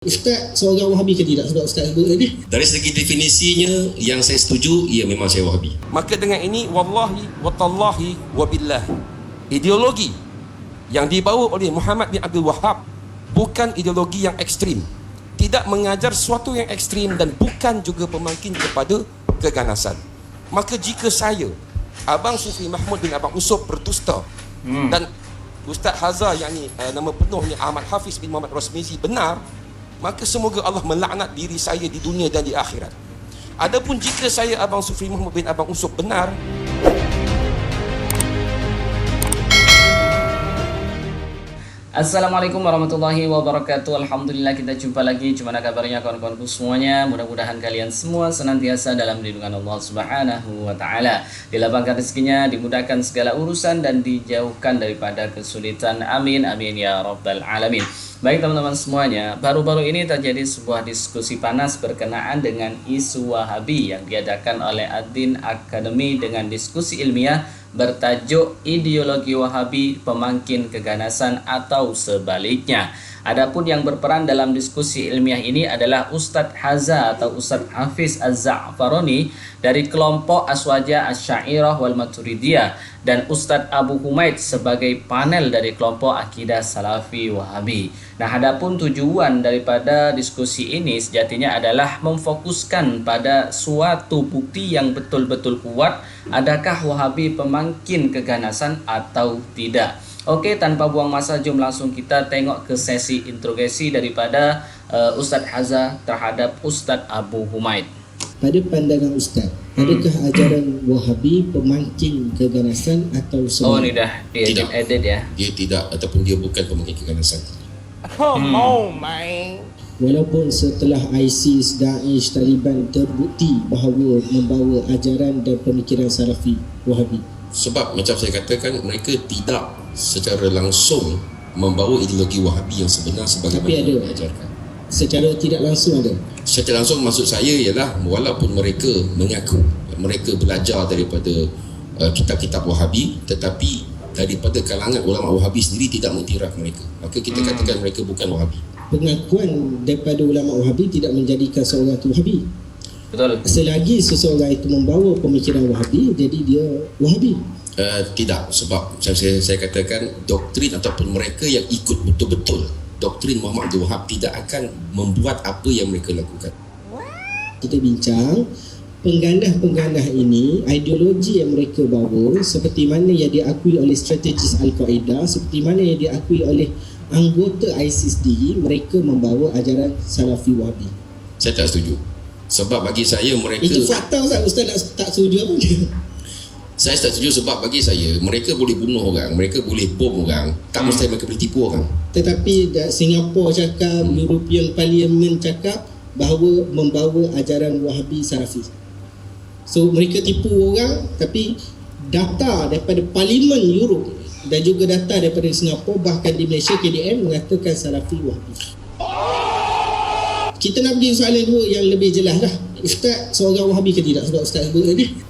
Ustaz seorang Wahabi ke tidak? Sebab Ustaz sebut tadi. Dari segi definisinya yang saya setuju, ia memang saya Wahabi. Maka dengan ini wallahi watallahi wabillah, ideologi yang dibawa oleh Muhammad bin Abdul Wahhab bukan ideologi yang ekstrim, tidak mengajar sesuatu yang ekstrim dan bukan juga pemangkin kepada keganasan. Maka jika saya, Abang Sufi Mahmud bin Abang Usop berdusta dan Ustaz Hazar yang ni nama penuhnya Ahmad Hafiz bin Muhammad Rosmizi benar, maka semoga Allah melaknat diri saya di dunia dan di akhirat. Adapun jika saya Abang Sufi Mahmud bin Abang Usop benar, Assalamualaikum warahmatullahi wabarakatuh. Alhamdulillah kita jumpa lagi. Gimana kabarnya kawan-kawanku semuanya? Mudah-mudahan kalian semua senantiasa dalam lindungan Allah Subhanahu wa taala. Dilapangkan rezekinya, dimudahkan segala urusan dan dijauhkan daripada kesulitan. Amin amin ya rabbal alamin. Baik teman-teman semuanya, baru-baru ini terjadi sebuah diskusi panas berkenaan dengan isu Wahabi yang diadakan oleh Ad-Din Academy dengan diskusi ilmiah bertajuk ideologi Wahabi pemangkin keganasan atau sebaliknya. Adapun yang berperan dalam diskusi ilmiah ini adalah Ustadz Haza atau Ustadz Hafiz Az-Za'farani dari kelompok Aswaja Asy'ariyah wal Maturidiyah dan Ustadz Abu Humaid sebagai panel dari kelompok Akidah Salafi Wahabi. Nah, adapun tujuan daripada diskusi ini sejatinya adalah memfokuskan pada suatu bukti yang betul-betul kuat, adakah Wahabi pemangkin keganasan atau tidak. Oke, tanpa buang masa, jom langsung kita tengok ke sesi interogasi daripada Ustadz Haza terhadap Ustadz Abu Humaid. Pada pandangan Ustaz, adakah ajaran Wahabi pemangkin keganasan atau sebaliknya? Oh, ini dah edit ya. Dia tidak ataupun dia bukan pemangkin keganasan. come on man. Walaupun setelah ISIS, Daesh, Taliban terbukti bahawa membawa ajaran dan pemikiran Salafi Wahabi. Sebab macam saya katakan, mereka tidak secara langsung membawa ideologi Wahabi yang sebenar sebagaimana Tapi ada. yang diajarkan. Secara tidak langsung ada. Secara langsung maksud saya ialah walaupun mereka mengaku mereka belajar daripada kitab-kitab Wahabi, tetapi daripada kalangan ulama Wahabi sendiri tidak mengiktiraf mereka, maka kita katakan mereka bukan Wahabi. Pengakuan daripada ulama Wahabi tidak menjadikan seorang itu Wahabi. Betul. Selagi seseorang itu membawa pemikiran Wahabi, jadi dia Wahabi. Tidak, sebab saya katakan doktrin ataupun mereka yang ikut betul-betul doktrin Muhammad Abdul Wahhab tidak akan membuat apa yang mereka lakukan. Kita bincang penggandah-penggandah ini, ideologi yang mereka bawa seperti mana yang diakui oleh strategis Al-Qaeda, seperti mana yang diakui oleh anggota ISIS sendiri, mereka membawa ajaran Salafi Wahabi. Saya tak setuju. Sebab bagi saya mereka, Itu fakta Ustaz. Ustaz nak tak setuju apa dia? saya tak setuju sebab bagi saya mereka boleh bunuh orang, mereka boleh bom orang, tak mesti mereka boleh tipu orang. Tetapi Singapura cakap, European Parliament cakap bahawa membawa ajaran Wahabi Salafi. So mereka tipu orang, tapi data daripada Parlimen Europe dan juga data daripada Singapura, bahkan di Malaysia KDM mengatakan Salafi Wahabi. Kita nak pergi soalan dua yang lebih jelas lah. Ustaz seorang Wahabi ke tidak? Sebab Ustaz sebut tadi.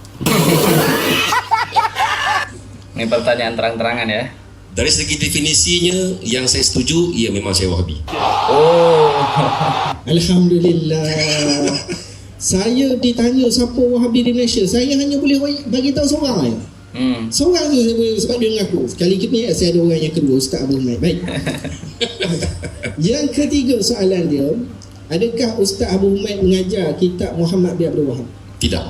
Ini pertanyaan terang-terangan ya. Dari segi definisinya yang saya setuju, ia memang saya Wahabi. Oh. Alhamdulillah. Saya ditanya siapa Wahabi di Malaysia, saya hanya boleh bagi tahu seorang je. Seorang je saya boleh, sebab dia mengaku. Sekali kita saya ada orang yang kedua, Ustaz Abu Humaid. Baik. Yang ketiga soalan dia, adakah Ustaz Abu Humaid mengajar kitab Muhammad bin Abdul Wahhab? Tidak.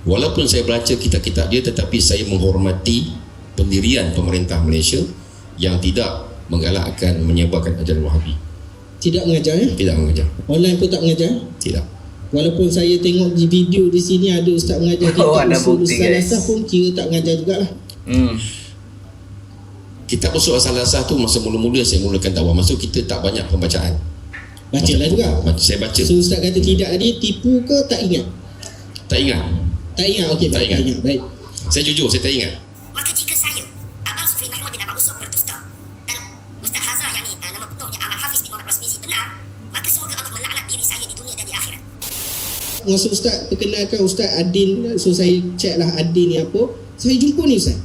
Walaupun saya baca kitab-kitab dia, tetapi saya menghormati pendirian pemerintah Malaysia yang tidak menggalakkan menyebarkan ajaran Wahabi. Tidak mengajar ya? Tidak mengajar. Online pun tak mengajar? Tidak. Walaupun saya tengok di video di sini ada Ustaz mengajar kitab ada Usul bukti, guys. Salasah pun kira tak mengajar jugalah. Kitab Usul Salasah tu masa mula-mula saya mulakan dakwah, masa kita tak banyak pembacaan. Bacalah juga. Saya baca. So Ustaz kata tidak tadi, tipu ke tak ingat? Tak ingat. Tak ingat, okey, Tak baik, tak ingat. ingat. Baik. Saya jujur, saya tak ingat. Maka jika saya, Abang Sufi Mahmud bin Abang Usop berdusta dan Ustaz Hazar yang ni nama penuhnya Ahmad Hafiz bin Muhammad Rosmizi benar, maka semoga Allah melaknat diri saya di dunia dan di akhirat. Masa Ustaz perkenalkan Ustaz Adin, so saya check lah Adin ni apa, saya jumpa ni Ustaz,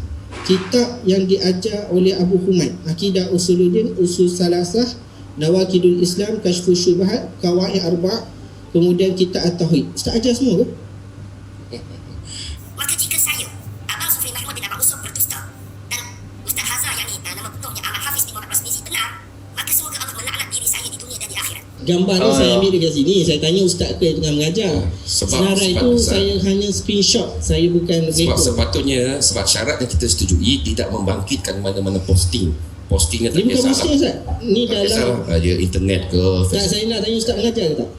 kitab yang diajar oleh Abu Humaid, Akidah Usuluddin, Usul Salasah Nawaqidul Islam, Kashfus Syubhat, Qawaid Arba', kemudian Kitab At-Tauhid. Ustaz ajar semua ke? Maka jika saya, Abang Sufi Mahmud bin Abang Usop berdusta dan Ustaz Hazar yang ni nama penuhnya Ahmad Hafiz bin Muhammad Rasmizi benar, maka semoga Allah melaknat diri saya di dunia dan di akhirat. Gambar ni saya ambil dekat sini. Saya tanya ustaz ke yang tengah mengajar. Senarai itu saya hanya screenshot. Saya bukan Sebab rekod. sepatutnya, sebab syarat yang kita setujui tidak membangkitkan mana-mana postingnya tak Dia bukan kisah posting ustaz. Ni tak kisah dalam dia internet ke tak, saya nak tanya ustaz mengajar ke tak?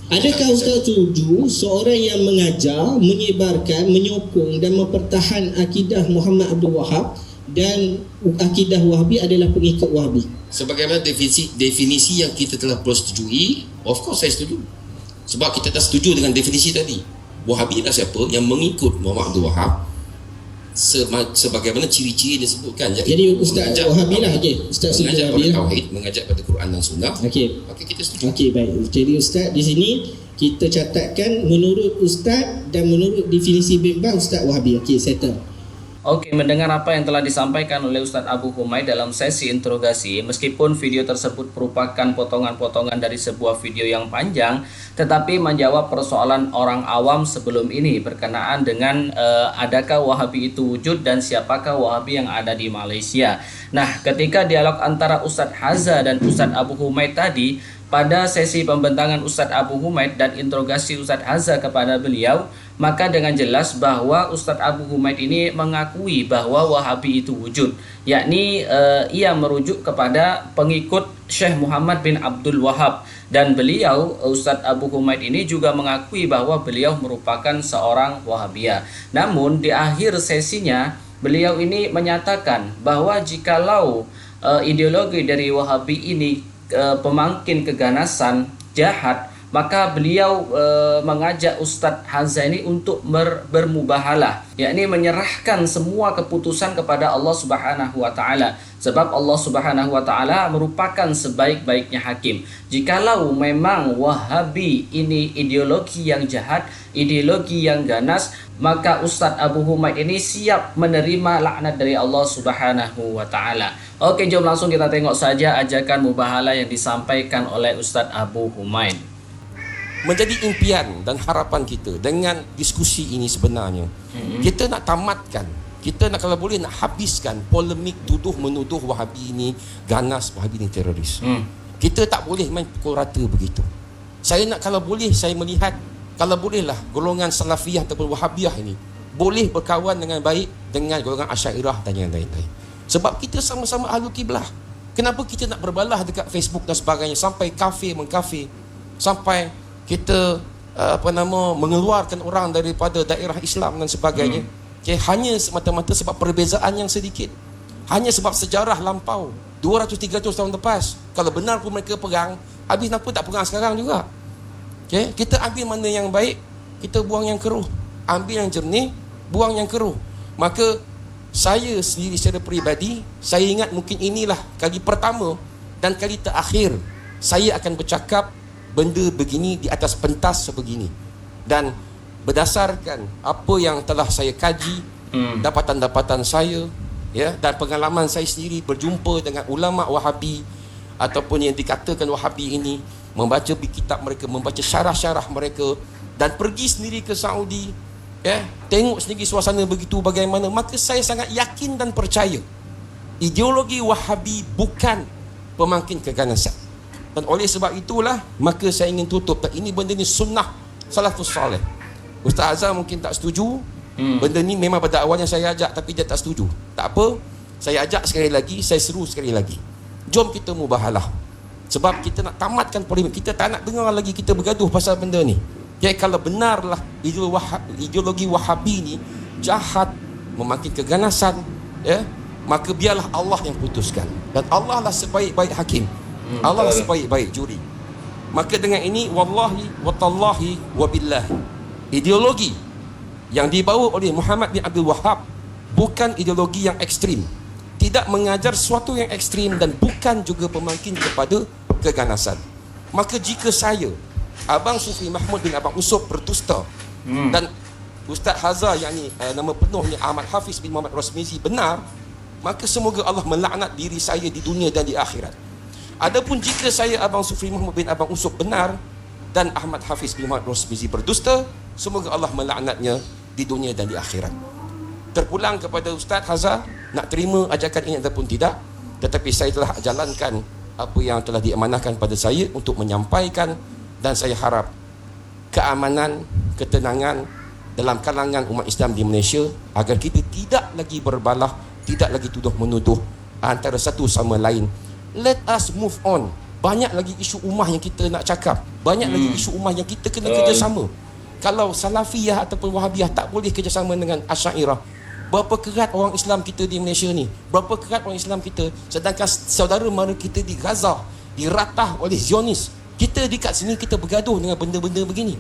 Adakah ustaz setuju seorang yang mengajar, menyebarkan, menyokong dan mempertahan akidah Muhammad Abdul Wahab dan akidah Wahabi adalah pengikut Wahabi? sebagaimana definisi yang kita telah persetujui, of course saya setuju. Sebab kita dah setuju dengan definisi tadi. Wahabi adalah siapa yang mengikut Muhammad Abdul Wahab sebagaimana ciri-ciri dia sebutkan. Jadi ustaz Wahabi lah. Okey, ustaz setuju mengajak Wahabi pada lah. tauhid, mengajak pada Quran dan Sunnah. Okey. Maka kita setuju. Okey, baik. Jadi ustaz di sini kita catatkan menurut ustaz dan menurut definisi Bin Baz ustaz Wahabi. Okey, settle. Oke, mendengar apa yang telah disampaikan oleh Ustadz Abu Humaid dalam sesi interogasi, meskipun video tersebut merupakan potongan-potongan dari sebuah video yang panjang, tetapi menjawab persoalan orang awam sebelum ini berkenaan dengan adakah Wahabi itu wujud dan siapakah Wahabi yang ada di Malaysia. Nah, ketika dialog antara Ustadz Haza dan Ustadz Abu Humaid tadi, pada sesi pembentangan Ustadz Abu Humaid dan interogasi Ustadz Haza kepada beliau, maka dengan jelas bahwa Ustadz Abu Humaid ini mengakui bahwa Wahabi itu wujud, yakni ia merujuk kepada pengikut Syekh Muhammad bin Abdul Wahab, dan beliau Ustadz Abu Humaid ini juga mengakui bahwa beliau merupakan seorang Wahabiyah. Namun di akhir sesinya beliau ini menyatakan bahwa jikalau ideologi dari Wahabi ini pemangkin keganasan jahat, maka beliau mengajak Ustadz Haza ini untuk bermubahalah, yakni menyerahkan semua keputusan kepada Allah Subhanahu wa taala, sebab Allah Subhanahu wa taala merupakan sebaik-baiknya hakim. Jikalau memang Wahabi ini ideologi yang jahat, ideologi yang ganas, maka Ustadz Abu Humaid ini siap menerima laknat dari Allah Subhanahu wa taala. Oke, jom langsung kita tengok saja ajakan mubahalah yang disampaikan oleh Ustadz Abu Humaid. Menjadi impian dan harapan kita dengan diskusi ini sebenarnya, kita nak tamatkan, kita nak kalau boleh nak habiskan polemik tuduh menuduh Wahabi ini ganas, Wahabi ini teroris. Kita tak boleh main pukul rata begitu. Saya nak kalau boleh saya melihat kalau bolehlah golongan Salafiyah ataupun Wahabiyah ini boleh berkawan dengan baik dengan golongan Asy'ariyah dan yang lain-lain. Sebab kita sama-sama ahlu kiblah. Kenapa kita nak berbalah dekat Facebook dan sebagainya sampai kafir mengkafir, sampai kita mengeluarkan orang daripada daerah Islam dan sebagainya. Okay, hanya semata-mata sebab perbezaan yang sedikit, hanya sebab sejarah lampau 200-300 tahun lepas. Kalau benar pun mereka perang, habis kenapa tak perang sekarang juga? Okay, kita ambil mana yang baik, kita buang yang keruh. Ambil yang jernih, buang yang keruh. Maka saya sendiri secara peribadi, saya ingat mungkin inilah kali pertama dan kali terakhir saya akan bercakap benda begini di atas pentas sebegini. Dan berdasarkan apa yang telah saya kaji, dapatan-dapatan saya, ya, dan pengalaman saya sendiri berjumpa dengan ulama Wahabi ataupun yang dikatakan Wahabi ini, membaca kitab mereka, membaca syarah-syarah mereka, dan pergi sendiri ke Saudi, ya, tengok sendiri suasana begitu bagaimana, maka saya sangat yakin dan percaya ideologi Wahabi bukan pemangkin keganasan. Dan oleh sebab itulah maka saya ingin tutup, ini benda ni sunnah salafus salih. Ustaz Azhar mungkin tak setuju, benda ni memang pada awalnya saya ajak tapi dia tak setuju. Tak apa, saya ajak sekali lagi, saya seru sekali lagi. Jom kita mubahalah. Sebab kita nak tamatkan polemik, kita tak nak dengar lagi kita bergaduh pasal benda ni. Jadi kalau benarlah ideologi Wahabi ni jahat, memakin keganasan, ya, maka biarlah Allah yang putuskan. Dan Allah lah sebaik-baik hakim. Allah lah sebaik-baik juri. Maka dengan ini, wallahi watallahi wabillah, ideologi yang dibawa oleh Muhammad bin Abdul Wahab bukan ideologi yang ekstrim, tidak mengajar sesuatu yang ekstrim, dan bukan juga pemangkin kepada keganasan. Maka jika saya, Abang Sufi Mahmud bin Abang Usop berdusta, dan Ustaz Hazar yang ni nama penuhnya Ahmad Hafiz bin Muhammad Rasmizi benar, maka semoga Allah melaknat diri saya di dunia dan di akhirat. Adapun jika saya Abang Sufri Muhammad bin Abang Usop benar dan Ahmad Hafiz bin Muhammad Rosmizi berdusta, semoga Allah melaknatnya di dunia dan di akhirat. Terpulang kepada Ustaz Hazar, nak terima ajakan ini ataupun tidak, tetapi saya telah jalankan apa yang telah diamanahkan pada saya untuk menyampaikan, dan saya harap keamanan, ketenangan dalam kalangan umat Islam di Malaysia agar kita tidak lagi berbalah, tidak lagi tuduh menuduh antara satu sama lain. Let us move on. Banyak lagi isu ummah yang kita nak cakap, banyak lagi isu ummah yang kita kena kerjasama. Kalau Salafiyah ataupun Wahabiyah tak boleh kerjasama dengan Asy'ariyah, berapa kerat orang Islam kita di Malaysia ni, berapa kerat orang Islam kita, sedangkan saudara mara kita di Gaza diratah oleh Zionis, kita dekat sini kita bergaduh dengan benda-benda begini.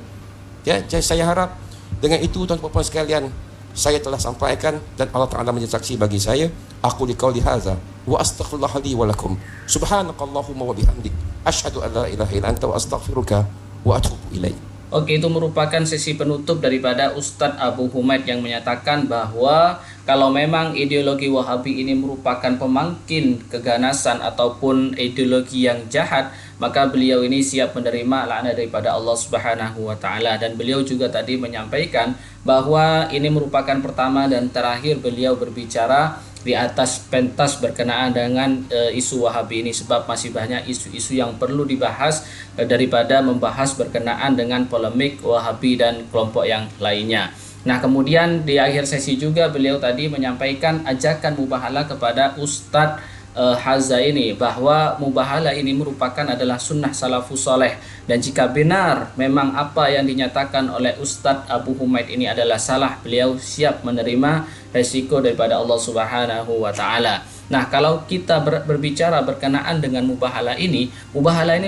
Ya, jadi saya harap dengan itu tuan-tuan puan sekalian, saya telah sampaikan dan Allah Taala menjadi saksi bagi saya. Aku liqauli hadza wa astaghfirullah li wa lakum. Subhanakallahumma wa bihamdik asyhadu an la ilaha illa anta wa astaghfiruka wa atubu ilaik. Oke, itu merupakan sesi penutup daripada Ustadz Abu Humaid yang menyatakan bahwa kalau memang ideologi Wahabi ini merupakan pemangkin keganasan ataupun ideologi yang jahat, maka beliau ini siap menerima laknat daripada Allah Subhanahu wa taala. Dan beliau juga tadi menyampaikan bahwa ini merupakan pertama dan terakhir beliau berbicara di atas pentas berkenaan dengan isu Wahabi ini, sebab masih banyak isu-isu yang perlu dibahas daripada membahas berkenaan dengan polemik Wahabi dan kelompok yang lainnya. Nah, kemudian di akhir sesi juga beliau tadi menyampaikan ajakan mubahalah kepada Ustadz Hazza ini, bahwa mubahalah ini merupakan adalah sunnah salafus saleh, dan jika benar memang apa yang dinyatakan oleh Ustadz Abu Humaid ini adalah salah, beliau siap menerima resiko daripada Allah Subhanahu wa taala. Nah, kalau kita berbicara berkenaan dengan mubahalah ini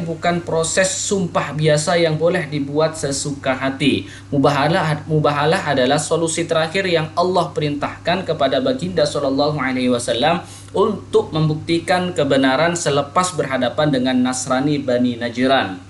bukan proses sumpah biasa yang boleh dibuat sesuka hati. Mubahalah adalah solusi terakhir yang Allah perintahkan kepada baginda sallallahu alaihi wasallam untuk membuktikan kebenaran selepas berhadapan dengan Nasrani Bani Najran.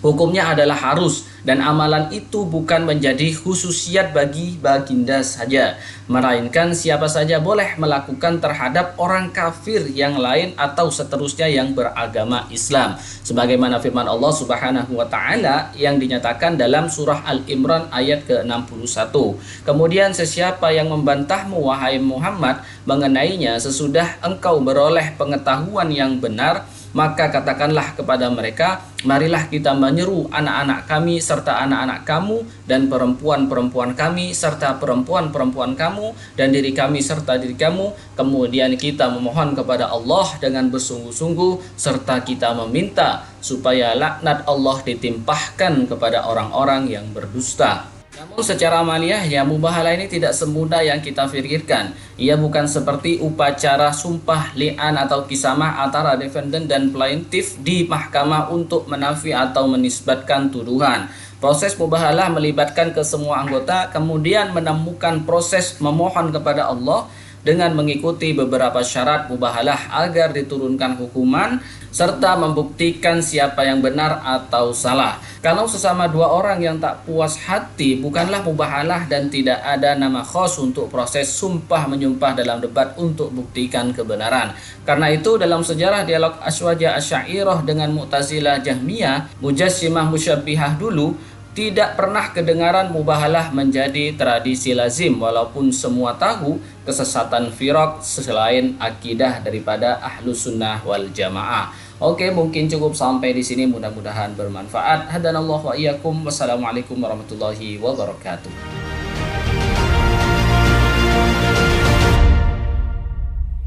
Hukumnya adalah harus, dan amalan itu bukan menjadi khususiat bagi baginda saja, melainkan siapa saja boleh melakukan terhadap orang kafir yang lain atau seterusnya yang beragama Islam, sebagaimana firman Allah Subhanahu wa taala yang dinyatakan dalam surah Al-Imran ayat ke-61. Kemudian, sesiapa yang membantahmu wahai Muhammad mengenainya sesudah engkau beroleh pengetahuan yang benar, maka katakanlah kepada mereka, marilah kita menyeru anak-anak kami serta anak-anak kamu, dan perempuan-perempuan kami serta perempuan-perempuan kamu, dan diri kami serta diri kamu. Kemudian kita memohon kepada Allah dengan bersungguh-sungguh, serta kita meminta supaya laknat Allah ditimpahkan kepada orang-orang yang berdusta. Namun secara amaliyah, ya, mubahalah ini tidak semudah yang kita pikirkan. Ia bukan seperti upacara sumpah li'an atau kisamah antara defendant dan plaintiff di mahkamah untuk menafi atau menisbatkan tuduhan. Proses mubahalah melibatkan ke semua anggota, kemudian menemukan proses memohon kepada Allah dengan mengikuti beberapa syarat mubahalah agar diturunkan hukuman, serta membuktikan siapa yang benar atau salah. Kalau sesama dua orang yang tak puas hati, bukanlah mubahalah dan tidak ada nama khas untuk proses sumpah menyumpah dalam debat untuk buktikan kebenaran. Karena itu dalam sejarah dialog Aswaja Asy'ariyah dengan Mu'tazilah Jahmiyah, Mujassimah Musyabbihah dulu, tidak pernah kedengaran mubahalah menjadi tradisi lazim, walaupun semua tahu kesesatan firaq selain akidah daripada Ahlus Sunnah wal Jamaah. Oke, mungkin cukup sampai di sini, mudah-mudahan bermanfaat. Hadanallahu wa iyyakum. Wassalamualaikum warahmatullahi wabarakatuh.